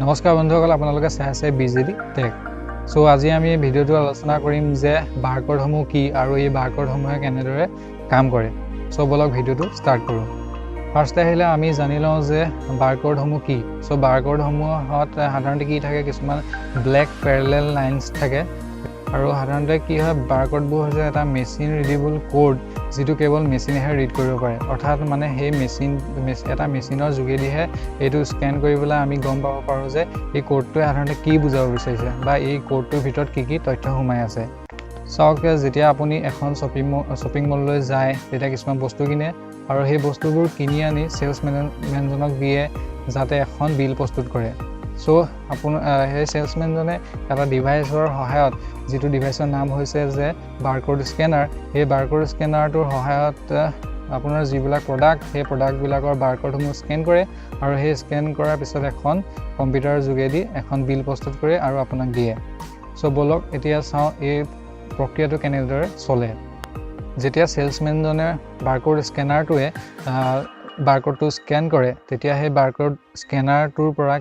নমস্কাৰ বন্ধুসকল, আপোনালোকে চাই আছে বিজেডি টেক। সো আজি আমি ভিডিঅ'টো আলোচনা কৰিম যে বাৰকোডসমূহ কি আৰু এই বাৰকোডসমূহে কেনেদৰে কাম কৰে। সো বলক ভিডিঅ'টো ষ্টাৰ্ট কৰোঁ। ফাৰ্ষ্ট আহিলে আমি জানি লওঁ যে বাৰকোডসমূহ কি। সো বাৰকোডসমূহত সাধাৰণতে কি থাকে, কিছুমান ব্লেক পেৰেলেল লাইনছ থাকে আৰু সাধাৰণতে কি হয়, বাৰকোডবোৰ হৈছে এটা মেচিন ৰিডেবল কোড যিটো কেৱল মেচিনেহে ৰিড কৰিব পাৰে। অৰ্থাৎ মানে সেই এটা মেচিনৰ যোগেদিহে এইটো স্কেন কৰি পেলাই আমি গম পাব পাৰোঁ যে এই কোডটোৱে সাধাৰণতে কি বুজাব বিচাৰিছে বা এই কোডটোৰ ভিতৰত কি তথ্য সোমাই আছে। চাওক, যেতিয়া আপুনি এখন শ্বপিং মললৈ যায় তেতিয়া কিছুমান বস্তু কিনে আৰু সেই বস্তুবোৰ কিনি আনি চেলছমেনজনক দিয়ে যাতে এখন বিল প্ৰস্তুত কৰে। সো সেই চেলছমেনজনে এটা ডিভাইচৰ সহায়ত, যিটো ডিভাইচৰ নাম হৈছে যে বাৰকোড স্কেনাৰ, সেই বাৰকোড স্কেনাৰটোৰ সহায়ত আপোনাৰ যিবিলাক প্ৰডাক্ট, সেই প্ৰডাক্টবিলাকৰ বাৰকোডসমূহ স্কেন কৰে আৰু সেই স্কেন কৰাৰ পিছত এখন কম্পিউটাৰৰ যোগেদি এখন বিল প্ৰস্তুত কৰে আৰু আপোনাক দিয়ে। সো বলক এতিয়া চাওঁ এই প্ৰক্ৰিয়াটো কেনেদৰে চলে। যেতিয়া চেলছমেনজনে বাৰকোড স্কেনাৰটোৱে বাৰকোডটো স্কেন কৰে তেতিয়া সেই বাৰকোড স্কেনাৰটোৰ পৰা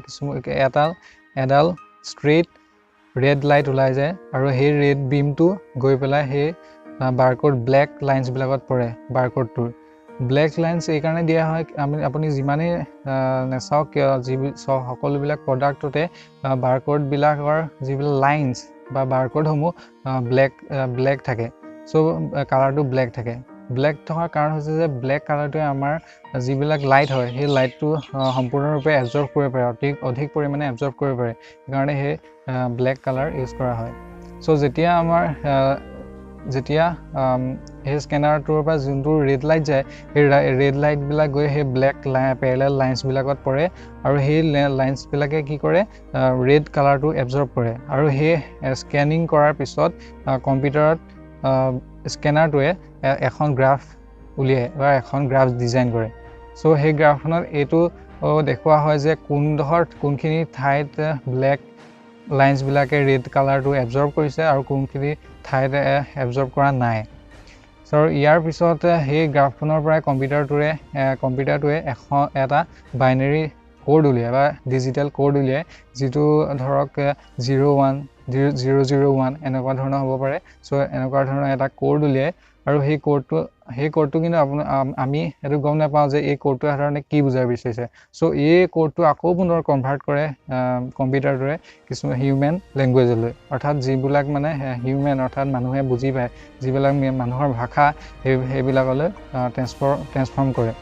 এডাল ষ্ট্ৰেইট ৰেড লাইট ওলাই যায় আৰু সেই ৰেড বিমটো গৈ পেলাই সেই বাৰকোড ব্লেক লাইন্সবিলাকত পৰে। বাৰকোডটোৰ ব্লেক লাইন্স এইকাৰণে দিয়া হয়, আপুনি যিমানেই নাচাওক কিয় সকলোবিলাক প্ৰডাক্টতে বাৰকোডবিলাকৰ যিবিলাক লাইন্স বা বাৰকোডসমূহ ব্লেক থাকে। সো কালাৰটো ব্লেক থাকে। ব্লেক থকাৰ কাৰণ হৈছে যে ব্লেক কালাৰটোৱে আমাৰ যিবিলাক লাইট হয় সেই লাইটটো সম্পূৰ্ণৰূপে এবজৰ্ব কৰিব পাৰে, অধিক পৰিমাণে এবজৰ্ব কৰিব পাৰে। সেইকাৰণে সেই ব্লেক কালাৰ ইউজ কৰা হয়। সো যেতিয়া সেই স্কেনাৰটোৰ পৰা যোনটো ৰেড লাইট যায়, সেই ৰেড লাইটবিলাক গৈ সেই ব্লেক পেৰেলেল লাইন্সবিলাকত পৰে আৰু সেই লাইন্সবিলাকে কি কৰে, ৰেড কালাৰটো এবজৰ্ব কৰে আৰু সেই স্কেনিং কৰাৰ পিছত কম্পিউটাৰত স্কেনাৰটোৱে এখন গ্ৰাফ উলিয়াই বা এখন গ্ৰাফ ডিজাইন কৰে। সো সেই গ্ৰাফখনত এইটো দেখুওৱা হয় যে কোনখিনি ঠাইত ব্লেক লাইন্সবিলাকে ৰেড কালাৰটো এবজৰ্ব কৰিছে আৰু কোনখিনি ঠাইত এবজৰ্ব কৰা নাই। সো ইয়াৰ পিছত সেই গ্ৰাফখনৰ পৰাই কম্পিউটাৰটোৱে এটা বাইনেৰী কোড উলিয়ায় বা ডিজিটেল কোড উলিয়ায়, যিটো ধৰক 010001 এনেকুৱা ধৰণৰ হ'ব পাৰে। সো এনেকুৱা ধৰণৰ এটা কোড উলিয়ায় আৰু সেই কোডটো কিন্তু আমি সেইটো গম নাপাওঁ যে এই কোডটোৱে সাধাৰণতে কি বুজাব বিচাৰিছে। সো এই কোডটো আকৌ পুনৰ কনভাৰ্ট কৰে কম্পিউটাৰটোৱে কিছুমান হিউমেন লেংগুৱেজলৈ, অৰ্থাৎ যিবিলাক মানে হিউমেন অৰ্থাৎ মানুহে বুজি পায়, যিবিলাক মানুহৰ ভাষা, সেইবিলাকলৈ ট্ৰেন্সফৰ্ম কৰে।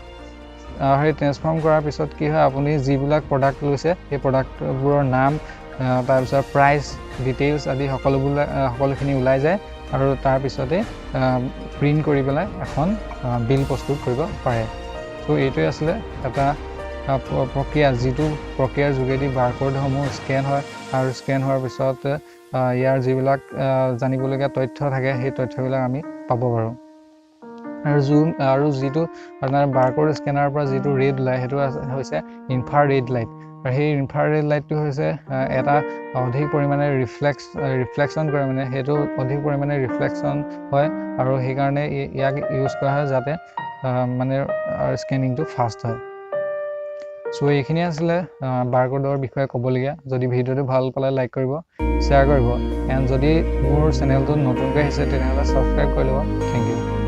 সেই ট্ৰেন্সফৰ্ম কৰাৰ পিছত কি হয়, আপুনি যিবিলাক প্ৰডাক্ট লৈছে সেই প্ৰডাক্টবোৰৰ নাম, তাৰপিছত প্ৰাইচ ডিটেইলছ আদি সকলোখিনি ওলাই যায় আৰু তাৰপিছতে প্ৰিণ্ট কৰি পেলাই এখন বিল প্ৰস্তুত কৰিব পাৰে। সো এইটোৱে আছিলে এটা প্ৰক্ৰিয়া, যিটো প্ৰক্ৰিয়াৰ যোগেদি বাৰকোডসমূহ স্কেন হয় আৰু স্কেন হোৱাৰ পিছত ইয়াৰ যিবিলাক জানিবলগীয়া তথ্য থাকে সেই তথ্যবিলাক আমি পাব পাৰোঁ। আৰু যিটো আপোনাৰ বাৰকোড স্কেনাৰৰ পৰা যিটো ৰেড ওলায় সেইটো হৈছে ইনফ্ৰাৰেড লাইট। আৰু সেই ইনফ্ৰাৰেড লাইটটো হৈছে এটা অধিক পৰিমাণে ৰিফ্লেকশ্যন কৰে, মানে সেইটো অধিক পৰিমাণে ৰিফ্লেকশ্যন হয় আৰু সেইকাৰণে ইয়াক ইউজ কৰা হয় যাতে মানে স্কেনিংটো ফাষ্ট হয়। সো এইখিনি আছিলে বাৰকোডৰ বিষয়ে ক'বলগীয়া। যদি ভিডিঅ'টো ভাল পালে লাইক কৰিব, শ্বেয়াৰ কৰিব, এণ্ড যদি মোৰ চেনেলটো নতুনকৈ আহিছে তেনেহ'লে ছাবস্ক্ৰাইব কৰি ল'ব। Thank U.